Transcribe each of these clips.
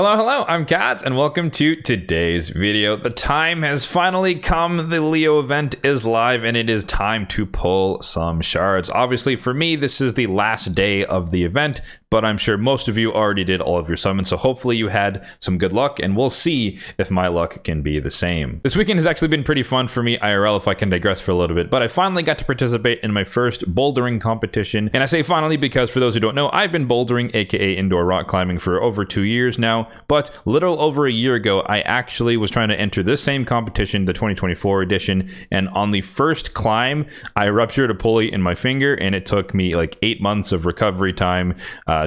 Hello, I'm Kads, and welcome to today's video. The time has finally come. The Leo event is live, and it is time to pull some shards. Obviously, for me, this is the last day of the event, but I'm sure most of you already did all of your summons, so hopefully you had some good luck, and we'll see if my luck can be the same. This weekend has actually been pretty fun for me IRL, if I can digress for a little bit, but I finally got to participate in my first bouldering competition, and I say finally because for those who don't know, I've been bouldering, aka indoor rock climbing, for over 2 years now, but little over a year ago, I actually was trying to enter this same competition, the 2024 edition, and on the first climb, I ruptured a pulley in my finger, and it took me like 8 months of recovery time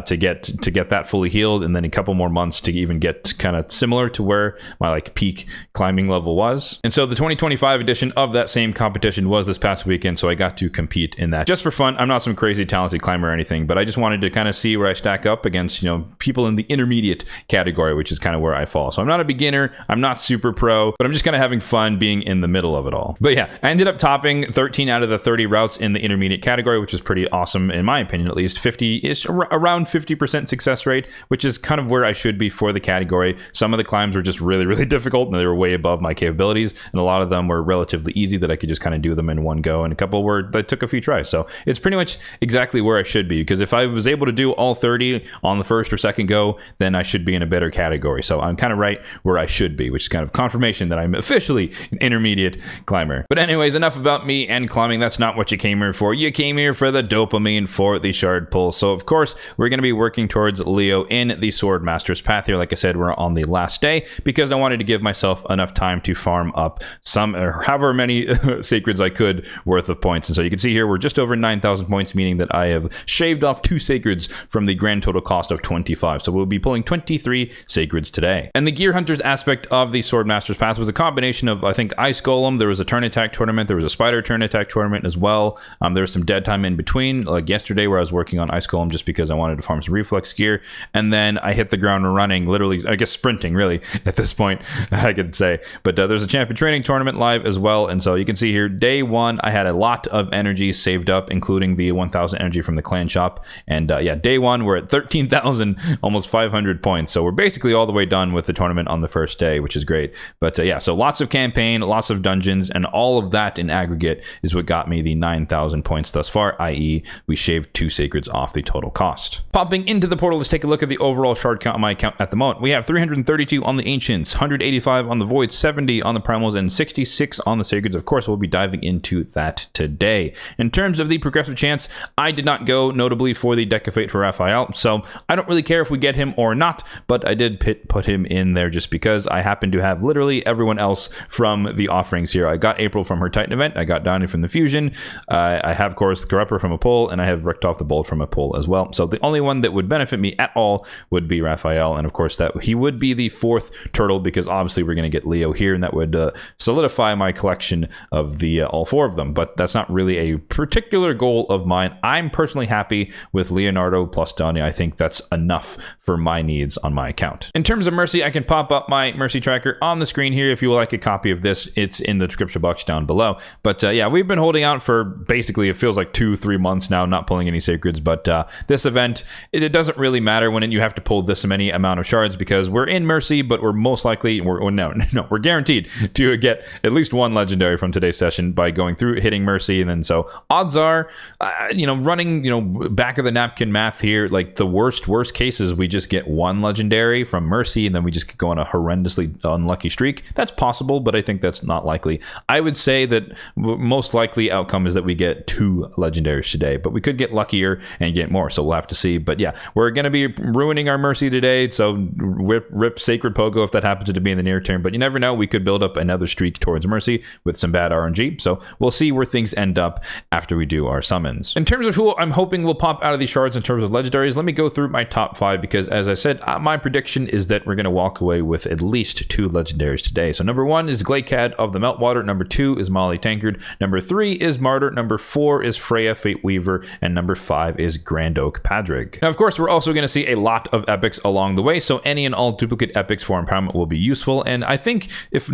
to get that fully healed, and then a couple more months to even get kind of similar to where my like peak climbing level was. And so the 2025 edition of that same competition was this past weekend, so I got to compete in that just for fun. I'm not some crazy talented climber or anything, but I just wanted to kind of see where I stack up against, you know, people in the intermediate category, which is kind of where I fall. So I'm not a beginner, I'm not super pro, but I'm just kind of having fun being in the middle of it all. But yeah, I ended up topping 13 out of the 30 routes in the intermediate category, which is pretty awesome in my opinion, at least. 50-ish, around 50% success rate, which is kind of where I should be for the category. Some of the climbs were just really difficult, and they were way above my capabilities, and a lot of them were relatively easy that I could just kind of do them in one go, and a couple were that took a few tries. So it's pretty much exactly where I should be, because if I was able to do all 30 on the first or second go, then I should be in a better category. So I'm kind of right where I should be, which is kind of confirmation that I'm officially an intermediate climber. But anyways, enough about me and climbing. That's not what you came here for. You came here for the dopamine for the shard pull. So of course, we're going to be working towards Leo in the Swordmaster's path here. Like I said, we're on the last day because I wanted to give myself enough time to farm up some, or however many sacreds I could worth of points. And so you can see here, we're just over 9,000 points, meaning that I have shaved off 2 sacreds from the grand total cost of 25. So we'll be pulling 23 sacreds today. And the Gear Hunters aspect of the Swordmaster's path was a combination of, I think, Ice Golem, there was a turn attack tournament, there was a Spider turn attack tournament as well. There was some dead time in between, like yesterday where I was working on Ice Golem just because I wanted to farm some reflex gear. And then I hit the ground running, literally, I guess sprinting really at this point, I could say. But there's a champion training tournament live as well. And so you can see here, day 1, I had a lot of energy saved up, including the 1,000 energy from the clan shop. And yeah, day 1, we're at 13,000, almost 500 points. So we're basically all the way done with the tournament on the first day, which is great. But yeah, so lots of campaign, lots of dungeons, and all of that in aggregate is what got me the 9,000 points thus far, i.e. we shaved 2 sacreds off the total cost. Popping into the portal, let's take a look at the overall shard count on my account at the moment. We have 332 on the Ancients, 185 on the Voids, 70 on the Primals, and 66 on the Sacreds. Of course, we'll be diving into that today. In terms of the progressive chance, I did not go notably for the Deck of Fate for Raphael, so I don't really care if we get him or not, but I did put him in there just because I happen to have literally everyone else from the offerings here. I got April from her Titan event, I got Donnie from the Fusion, I have, of course, Corruptor from a pull, and I have Richthoff the Bolt from a pull as well. So the only one that would benefit me at all would be Raphael, and of course that he would be the 4th turtle, because obviously we're going to get Leo here, and that would solidify my collection of the all 4 of them. But that's not really a particular goal of mine. I'm personally happy with Leonardo plus Donnie. I think that's enough for my needs on my account. In terms of Mercy, I can pop up my Mercy tracker on the screen here. If you would like a copy of this, it's in the description box down below. But yeah, we've been holding out for basically, it feels like 2-3 months now, not pulling any sacreds. But this event, it doesn't really matter when you have to pull this many amount of shards, because we're in Mercy, but we're most likely, we're guaranteed to get at least 1 legendary from today's session by going through hitting Mercy. And then so odds are, running, back of the napkin math here, like the worst cases, we just get 1 legendary from Mercy, and then we just go on a horrendously unlucky streak. That's possible, but I think that's not likely. I would say that most likely outcome is that we get 2 legendaries today, but we could get luckier and get more, so we'll have to see. But yeah, we're going to be ruining our Mercy today, so rip Sacred Pogo if that happens to be in the near term. But you never know, we could build up another streak towards Mercy with some bad RNG, so we'll see where things end up after we do our summons. In terms of who I'm hoping will pop out of these shards in terms of legendaries, let me go through my top 5, because as I said, my prediction is that we're going to walk away with at least 2 legendaries today. So number 1 is Glaikad of the Meltwater, number 2 is Molly Tankard, number 3 is Martyr, number 4 is Freya Fate Weaver, and number 5 is Grand Oak Padrig. Now of course, we're also going to see a lot of epics along the way, so any and all duplicate epics for empowerment will be useful. And I think if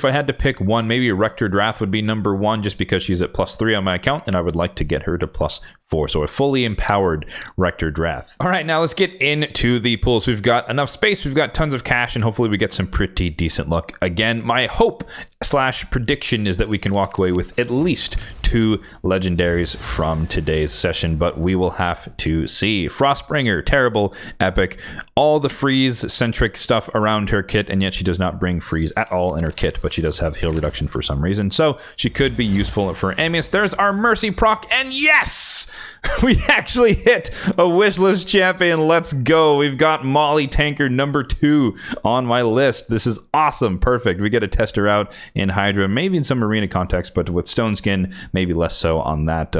I had to pick one, maybe Rector Wrath would be number 1, just because she's at +3 on my account, and I would like to get her to +5 4. So a fully empowered Rector Wrath. All right, now let's get into the pools. We've got enough space, we've got tons of cash, and hopefully we get some pretty decent luck. Again, my hope / prediction is that we can walk away with at least 2 legendaries from today's session, but we will have to see. Frostbringer, terrible epic, all the freeze centric stuff around her kit, and yet she does not bring freeze at all in her kit, but she does have heal reduction for some reason, so she could be useful for Amius. There's our mercy proc, and yes, we actually hit a wishlist champion. Let's go. We've got Molly Tanker number 2 on my list. This is awesome. Perfect. We get to test her out in Hydra, maybe in some arena context, but with Stone Skin, maybe less so on that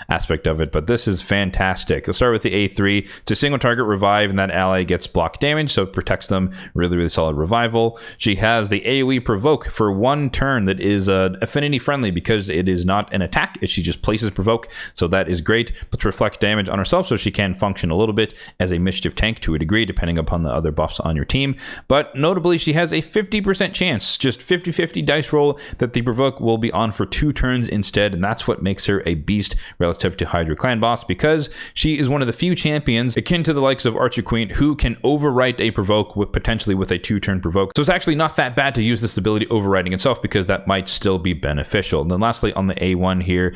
aspect of it. But this is fantastic. Let's start with the A3. It's a single target revive, and that ally gets block damage, so it protects them. Really, really solid revival. She has the AoE provoke for 1 turn that is affinity friendly because it is not an attack. She just places provoke, so that is great. Let's reflect damage on herself so she can function a little bit as a mischief tank to a degree, depending upon the other buffs on your team. But notably, she has a 50% chance, just 50-50 dice roll, that the provoke will be on for 2 turns instead, and that's what makes her a beast relative to Hydra Clan Boss, because she is one of the few champions, akin to the likes of Archer Queen, who can overwrite a provoke with potentially with a 2-turn provoke. So it's actually not that bad to use this ability overwriting itself, because that might still be beneficial. And then lastly, on the A1 here,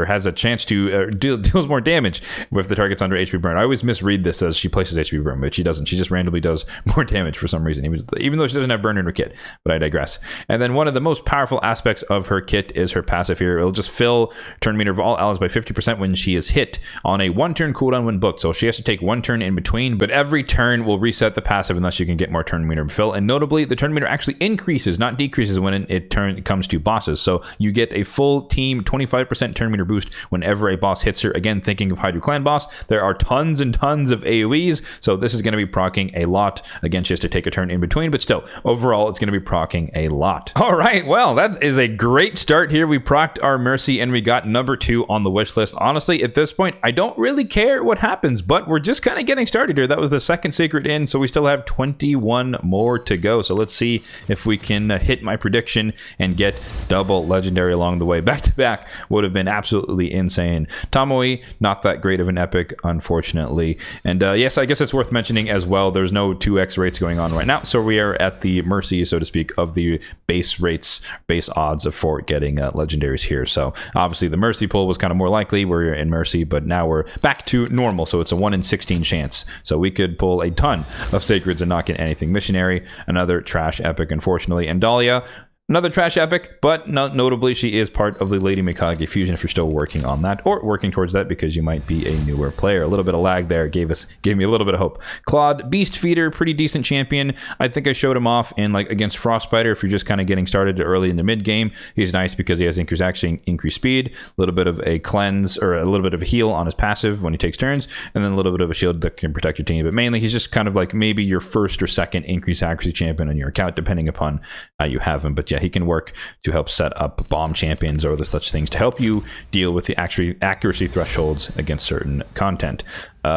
has a chance to deals more damage if the target's under HP burn. I always misread this as she places HP burn, but she doesn't. She just randomly does more damage for some reason, even though she doesn't have burn in her kit. But I digress. And then one of the most powerful aspects of her kit is her passive here. It'll just fill turn meter of all allies by 50% when she is hit on a 1-turn cooldown when booked. So she has to take 1 turn in between, but every turn will reset the passive unless you can get more turn meter fill. And notably, the turn meter actually increases, not decreases, when it comes to bosses. So you get a full team 25% turn meter boost whenever a boss hits her. Again, thinking of Hydra Clan Boss, there are tons and tons of AoEs, so this is going to be proccing a lot. Again, she has to take a turn in between, but still, overall, it's going to be proccing a lot. All right, well, that is a great start here. We procced our Mercy, and we got number 2 on the wish list. Honestly, at this point, I don't really care what happens, but we're just kind of getting started here. That was the second Sacred Inn, so we still have 21 more to go. So let's see if we can hit my prediction and get double legendary along the way. Back to back would have been absolutely insane. Tomoe, not that great of an epic, unfortunately. And yes, I guess it's worth mentioning as well, there's no 2x rates going on right now, so we are at the mercy, so to speak, of the base rates, base odds for getting legendaries here. So obviously the mercy pull was kind of more likely, we're in mercy, but now we're back to normal, so it's a 1 in 16 chance. So we could pull a ton of sacreds and not get anything. Missionary, another trash epic, unfortunately. And Dahlia, another trash epic, but notably she is part of the Lady Mikage fusion if you're still working on that or working towards that, because you might be a newer player. A little bit of lag there gave me a little bit of hope. Claude, Beast Feeder, pretty decent champion. I think I showed him off in against Frostbiter if you're just kind of getting started early in the mid game. He's nice because he has increased speed, a little bit of a cleanse or a little bit of a heal on his passive when he takes turns, and then a little bit of a shield that can protect your team. But mainly he's just kind of like maybe your first or second increased accuracy champion on your account, depending upon how you have him. But yeah, he can work to help set up bomb champions or other such things to help you deal with the accuracy thresholds against certain content.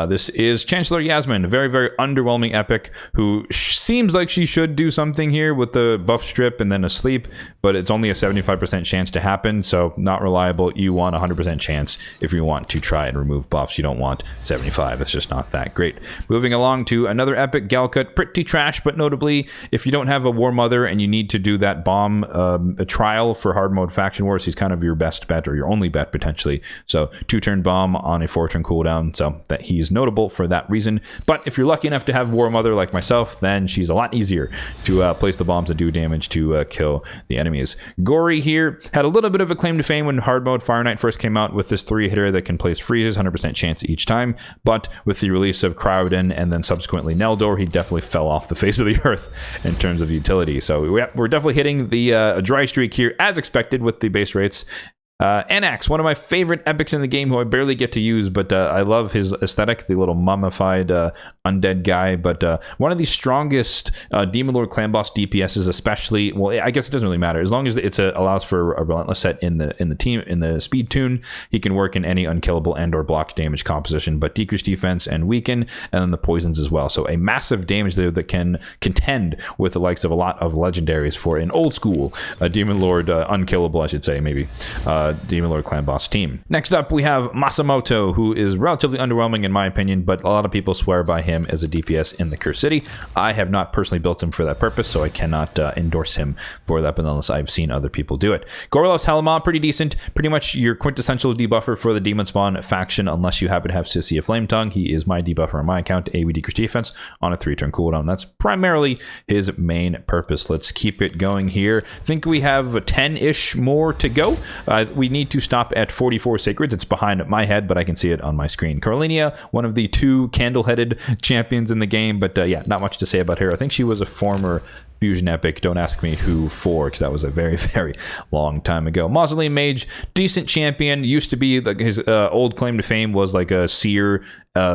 This is Chancellor Yasmin, a very, very underwhelming epic who seems like she should do something here with the buff strip and then a sleep, but it's only a 75% chance to happen, so not reliable. You want 100% chance if you want to try and remove buffs. You don't want 75. It's just not that great. Moving along to another epic, Galcut, pretty trash, but notably, if you don't have a War Mother and you need to do that bomb a trial for hard mode faction wars, he's kind of your best bet or your only bet potentially. So 2-turn bomb on a 4-turn cooldown, so that he's notable for that reason. But if you're lucky enough to have War Mother like myself, then she's a lot easier to place the bombs that do damage to kill the enemies. Gory here had a little bit of a claim to fame when hard mode Fire Knight first came out with this 3-hitter that can place freezes, 100% chance each time, but with the release of Crowden and then subsequently Neldor, he definitely fell off the face of the earth in terms of utility. So we're definitely hitting the dry streak here as expected with the base rates. Anax, one of my favorite epics in the game who I barely get to use, but I love his aesthetic, the little mummified undead guy, but one of the strongest Demon Lord Clan Boss DPSs, especially, well, I guess it doesn't really matter, as long as it allows for a relentless set in the speed tune, he can work in any unkillable and or block damage composition, but decrease defense and weaken, and then the poisons as well, so a massive damage there that can contend with the likes of a lot of legendaries for an old school Demon Lord unkillable, I should say, maybe Demon Lord Clan Boss team. Next up, we have Masamoto, who is relatively underwhelming in my opinion, but a lot of people swear by him as a DPS in the Cursed City. I have not personally built him for that purpose, so I cannot endorse him for that, but unless I've seen other people do it. Gorlov's Helma, pretty decent. Pretty much your quintessential debuffer for the Demon Spawn faction, unless you happen to have Sissy of Flame Tongue. He is my debuffer on my account, AoE decrease defense on a 3-turn cooldown. That's primarily his main purpose. Let's keep it going here. I think we have 10-ish more to go. We need to stop at 44 Sacreds. It's behind my head, but I can see it on my screen. Carlinia, one of the 2 candle-headed champions in the game, but yeah, not much to say about her. I think she was a former Fusion Epic. Don't ask me who for, because that was a very, very long time ago. Mausoleum Mage, decent champion. Used to be, like, his old claim to fame was like a seer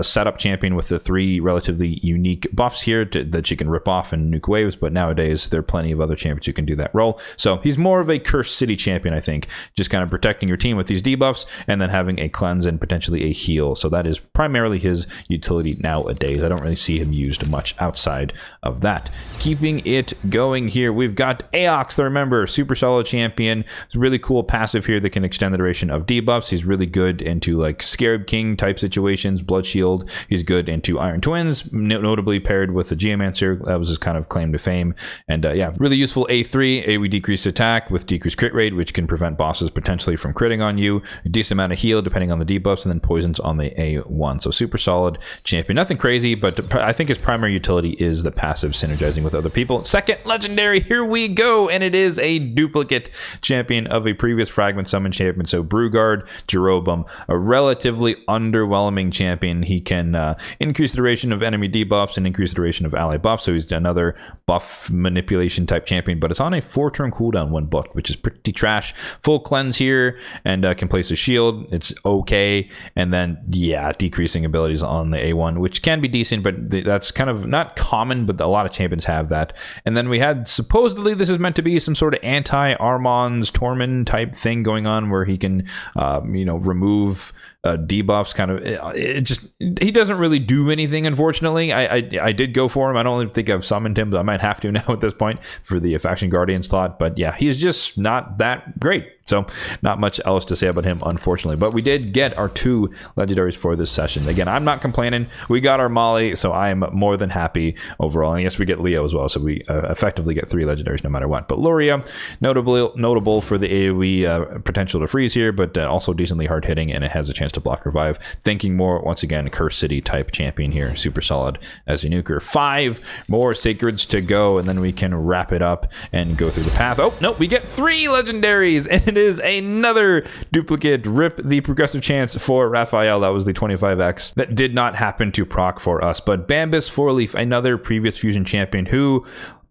setup champion with the 3 relatively unique buffs here that you can rip off and nuke waves, but nowadays there are plenty of other champions who can do that role. So he's more of a Cursed City champion, I think, just kind of protecting your team with these debuffs and then having a cleanse and potentially a heal. So that is primarily his utility nowadays. I don't really see him used much outside of that. Keeping it going here, we've got Aox, the Remember, super solid champion. It's a really cool passive here that can extend the duration of debuffs. He's really good into like Scarab King type situations, Blood Shield. He's good into Iron Twins, notably paired with the Geomancer. That was his kind of claim to fame. And yeah, really useful A3, AoE decreased attack with decreased crit rate, which can prevent bosses potentially from critting on you. A decent amount of heal depending on the debuffs, and then poisons on the A1. So super solid champion. Nothing crazy, but I think his primary utility is the passive synergizing with other people. Second legendary, here we go, and it is a duplicate champion of a previous Fragment Summon champion. So Brugard Jeroboam, a relatively underwhelming champion. He can increase the duration of enemy debuffs and increase the duration of ally buffs. So he's another buff manipulation type champion, but it's on a 4-turn cooldown when booked, which is pretty trash. Full cleanse here, and can place a shield. It's okay. And then, yeah, decreasing abilities on the A1, which can be decent, but that's kind of not common, but a lot of champions have that. And then we had, supposedly this is meant to be some sort of anti-Armand's Tormund type thing going on, where he can, remove debuffs. Kind of, he doesn't really do anything, unfortunately. I did go for him. I don't think I've summoned him, but I might have to now at this point for the Faction Guardian slot. But yeah, he's just not that great. So not much else to say about him, unfortunately. But we did get our 2 legendaries for this session. Again, I'm not complaining. We got our Molly, so I am more than happy overall. And yes, we get Leo as well, so we effectively get 3 legendaries no matter what. But Luria, notable for the AoE potential to freeze here, but also decently hard hitting, and it has a chance to block revive. Thinking more, once again, Cursed City type champion here. Super solid as a nuker. 5 more Sacreds to go, and then we can wrap it up and go through the path. Oh, no, we get 3 legendaries, and it is another duplicate. Rip the progressive chance for Raphael. That was the 25x. That did not happen to proc for us, but Bambus Fourleaf, another previous fusion champion who,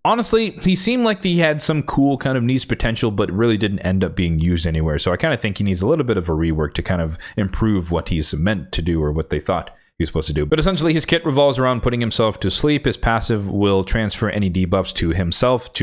honestly, he seemed like he had some cool kind of niche potential, but really didn't end up being used anywhere. So I kind of think he needs a little bit of a rework to kind of improve what he's meant to do, or what they thought he's supposed to do. But essentially his kit revolves around putting himself to sleep. His passive will transfer any debuffs to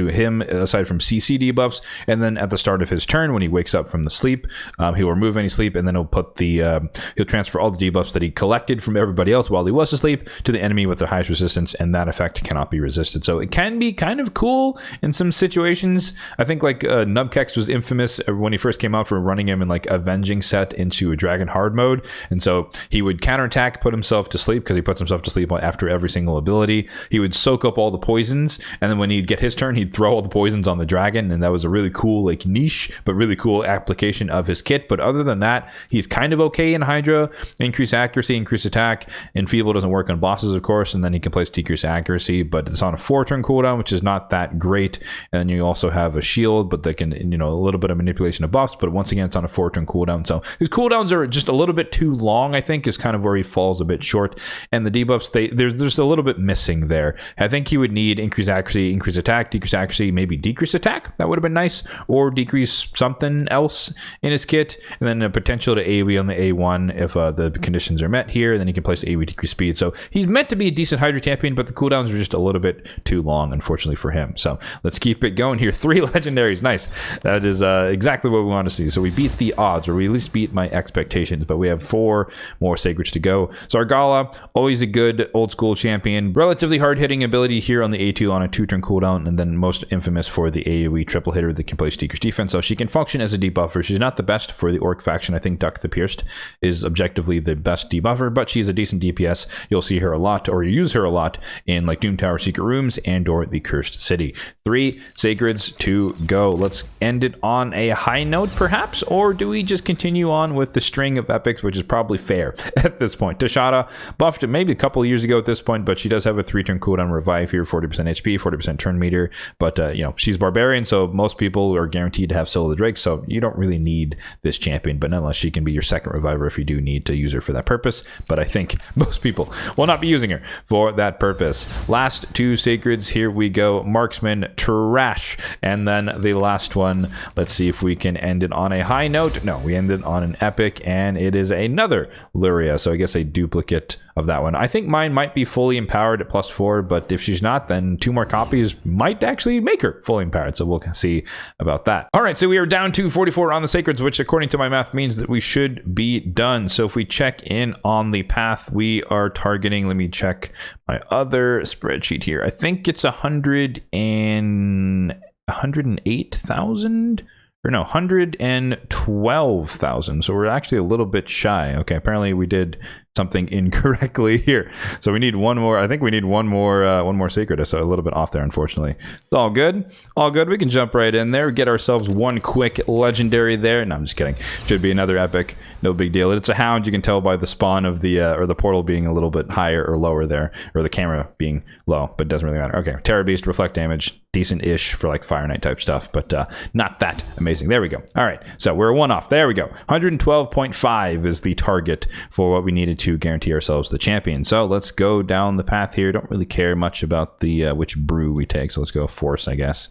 him, aside from CC debuffs, and then at the start of his turn, when he wakes up from the sleep, he'll remove any sleep, and then he'll put he'll transfer all the debuffs that he collected from everybody else while he was asleep to the enemy with the highest resistance, and that effect cannot be resisted. So it can be kind of cool in some situations. I think like Nubkex was infamous when he first came out for running him in like Avenging set into a Dragon Hard mode, and so he would counterattack, put himself to sleep, because he puts himself to sleep after every single ability. He would soak up all the poisons, and then when he'd get his turn, he'd throw all the poisons on the dragon, and that was a really cool, like, niche but really cool application of his kit. But other than that, he's kind of okay in Hydra. Increase accuracy, increase attack. Enfeeble doesn't work on bosses, of course, and then he can place decrease accuracy, but it's on a 4-turn cooldown, which is not that great. And then you also have a shield, but they can, a little bit of manipulation of buffs, but once again, it's on a 4-turn cooldown. So his cooldowns are just a little bit too long, I think, is kind of where he falls a bit short. And the debuffs, there's just a little bit missing there. I think he would need increase accuracy, increase attack, decrease accuracy, maybe decrease attack. That would have been nice. Or decrease something else in his kit. And then a potential to AoE on the A1 if the conditions are met here. Then he can place AoE decrease speed. So he's meant to be a decent Hydra champion, but the cooldowns are just a little bit too long, unfortunately, for him. So let's keep it going here. 3 legendaries. Nice. That is exactly what we want to see. So we beat the odds, or we at least beat my expectations, but we have 4 more sacreds to go. So Zargala, always a good old school champion. Relatively hard-hitting ability here on the A2 on a 2-turn cooldown, and then most infamous for the AoE triple hitter that can place decreased defense. So she can function as a debuffer. She's not the best for the Orc faction. I think Duck the Pierced is objectively the best debuffer, but she's a decent DPS. You'll see her a lot, or use her a lot in like Doom Tower Secret Rooms and or the Cursed City. 3 Sacreds to go. Let's end it on a high note, perhaps, or do we just continue on with the string of epics, which is probably fair at this point. Tashada buffed maybe a couple of years ago at this point, but she does have a 3-turn cooldown revive here, 40% HP, 40% turn meter, but you know, she's barbarian, so most people are guaranteed to have Soul of the Drake, so you don't really need this champion, but nonetheless, she can be your second reviver if you do need to use her for that purpose, but I think most people will not be using her for that purpose. Last 2 Sacreds, here we go. Marksman, trash, and then the last one, let's see if we can end it on a high note. No, we ended on an epic, and it is another Luria, so I guess a duplicate of that one. I think mine might be fully empowered at +4, but if she's not, then 2 more copies might actually make her fully empowered, so we'll see about that. All right, so we are down to 44 on the Sacreds, which according to my math means that we should be done. So if we check in on the path, we are targeting, let me check my other spreadsheet here. I think it's 108,000 or no, 112,000. So we're actually a little bit shy. Okay, apparently we did something incorrectly here. So we need one more. I think we need one more Sacred. So a little bit off there, unfortunately. It's all good. All good. We can jump right in there. Get ourselves one quick legendary there. No, I'm just kidding. Should be another epic. No big deal. It's a hound. You can tell by the spawn of the or the portal being a little bit higher or lower there, or the camera being low, but it doesn't really matter. Okay, Terror Beast, reflect damage, decent-ish for like Fire Knight type stuff, but not that amazing. There we go. All right, so we're one off. There we go. 112.5 is the target for what we needed to guarantee ourselves the champion. So let's go down the path here. Don't really care much about the which brew we take, so let's go Force, I guess.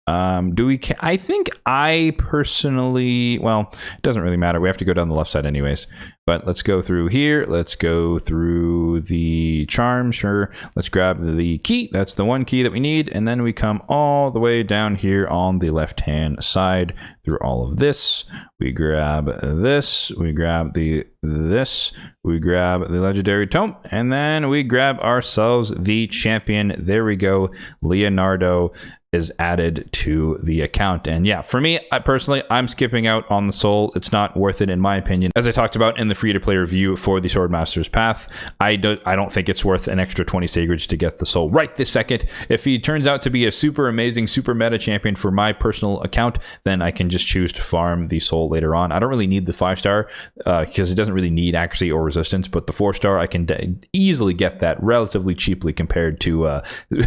I think I personally, well, it doesn't really matter. We have to go down the left side anyways, but let's go through here. Let's go through the charm. Sure. Let's grab the key. That's the one key that we need. And then we come all the way down here on the left-hand side through all of this. We grab this, we grab this, we grab the legendary tome, and then we grab ourselves the champion. There we go. Leonardo is added to the account. And yeah, for me, I'm skipping out on the soul. It's not worth it in my opinion. As I talked about in the free-to-play review for the Swordmaster's path, I don't think it's worth an extra 20 Sacreds to get the soul right this second. If he turns out to be a super amazing, super meta champion for my personal account, then I can just choose to farm the soul later on. I don't really need the 5-star because it doesn't really need accuracy or resistance, but the 4-star, I can easily get that relatively cheaply compared to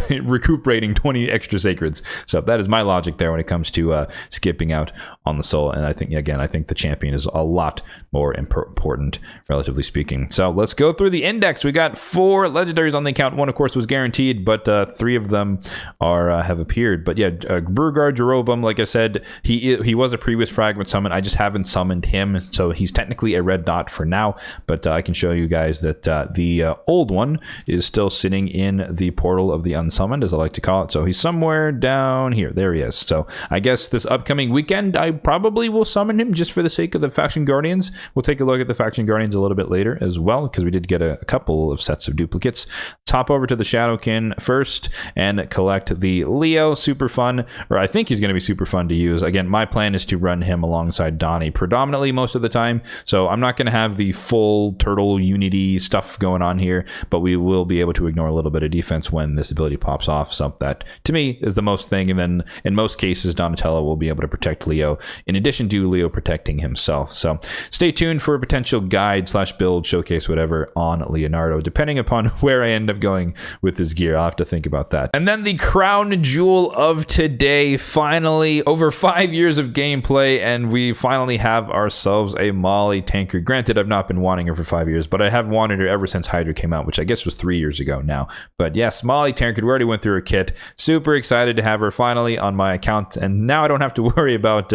recuperating 20 extra Sacreds. So that is my logic there when it comes to skipping out on the soul. And I think, again, I think the champion is a lot more important, relatively speaking. So let's go through the index. We got 4 legendaries on the account. One, of course, was guaranteed, but 3 of them have appeared. But yeah, Brugard Jeroboam, like I said, he was a previous fragment summon. I just haven't summoned him, so he's technically a red dot for now. But I can show you guys that the old one is still sitting in the portal of the unsummoned, as I like to call it. So he's somewhere down here. There he is. So I guess this upcoming weekend, I probably will summon him just for the sake of the Faction Guardians. We'll take a look at the Faction Guardians a little bit later as well, because we did get a couple of sets of duplicates. Top over to the Shadowkin first and collect the Leo. Super fun, or I think he's going to be super fun to use. Again, my plan is to run him alongside Donnie predominantly most of the time, so I'm not going to have the full turtle unity stuff going on here, but we will be able to ignore a little bit of defense when this ability pops off. So that, to me, is the most thing. And then in most cases, Donatello will be able to protect Leo in addition to Leo protecting himself. So stay tuned for a potential guide / build showcase, whatever, on Leonardo, depending upon where I end up going with his gear. I'll have to think about that. And then the crown jewel of today, finally, over 5 years of gameplay, and we finally have ourselves a Molly Tankard. Granted, I've not been wanting her for 5 years, but I have wanted her ever since Hydra came out, which I guess was 3 years ago now. But yes, Molly Tankard, we already went through her kit. Super excited to have her finally on my account, and now I don't have to worry about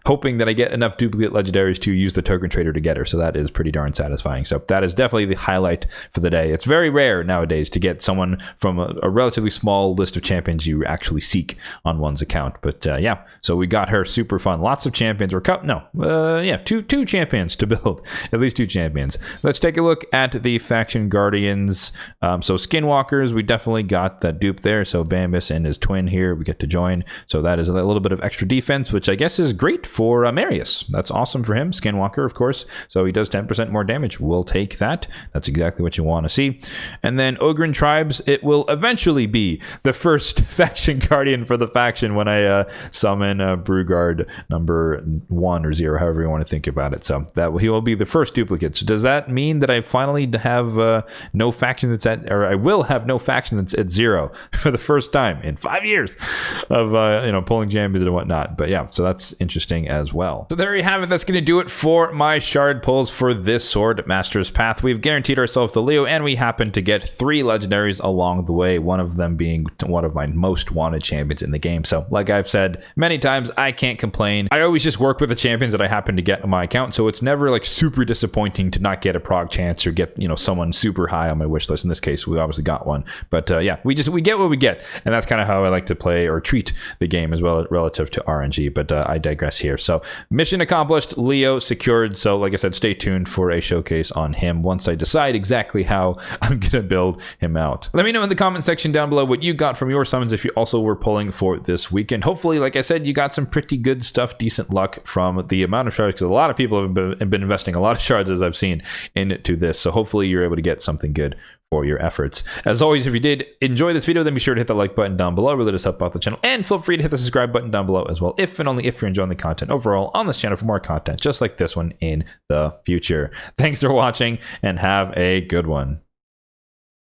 hoping that I get enough duplicate legendaries to use the token trader to get her. So that that is pretty darn satisfying. So that is definitely the highlight for the day. It's very rare nowadays to get someone from a relatively small list of champions you actually seek on one's account. But yeah, so we got her, super fun. Lots of champions, or two champions to build, at least 2 champions. Let's take a look at the faction guardians. So skinwalkers, we definitely got that dupe there. So Bambus and his twin here, we get to join. So that is a little bit of extra defense, which I guess is great for Marius. That's awesome for him. Skinwalker, of course. So he does 10% more damage. We'll take that. That's exactly what you want to see. And then Ogren Tribes, it will eventually be the first faction guardian for the faction when I summon Brugard number 1 or 0, however you want to think about it. So that he will be the first duplicate. So does that mean that I finally have no faction that's at, or I will have no faction that's at 0 for the first time in 5 years of pulling champions and whatnot? But yeah, so that's interesting as well. So there you have it. That's going to do it for my shard pulls for this Swordmaster's Path. We've guaranteed ourselves the Leo, and we happen to get 3 legendaries along the way, one of them being one of my most wanted champions in the game. So like I've said many times, I can't complain. I always just work with the champions that I happen to get on my account, so it's never like super disappointing to not get a prog chance or get someone super high on my wish list. In this case, we obviously got one, but yeah, we get what we get, and that's kind of how I like to play or treat the game as well relative to RNG. But I digress here. So mission accomplished, Leo secured. So like I said, stay tuned for a showcase on him once I decide exactly how I'm gonna build him out. Let me know in the comment section down below what you got from your summons, if you also were pulling for this weekend. Hopefully, like I said, you got some pretty good stuff, decent luck from the amount of shards, because a lot of people have been investing a lot of shards, as I've seen, into this. So hopefully you're able to get something good for your efforts. As always, if you did enjoy this video, then be sure to hit the like button down below. It really does help out the channel, and feel free to hit the subscribe button down below as well, if and only if you're enjoying the content overall on this channel for more content just like this one in the future. Thanks for watching, and have a good one.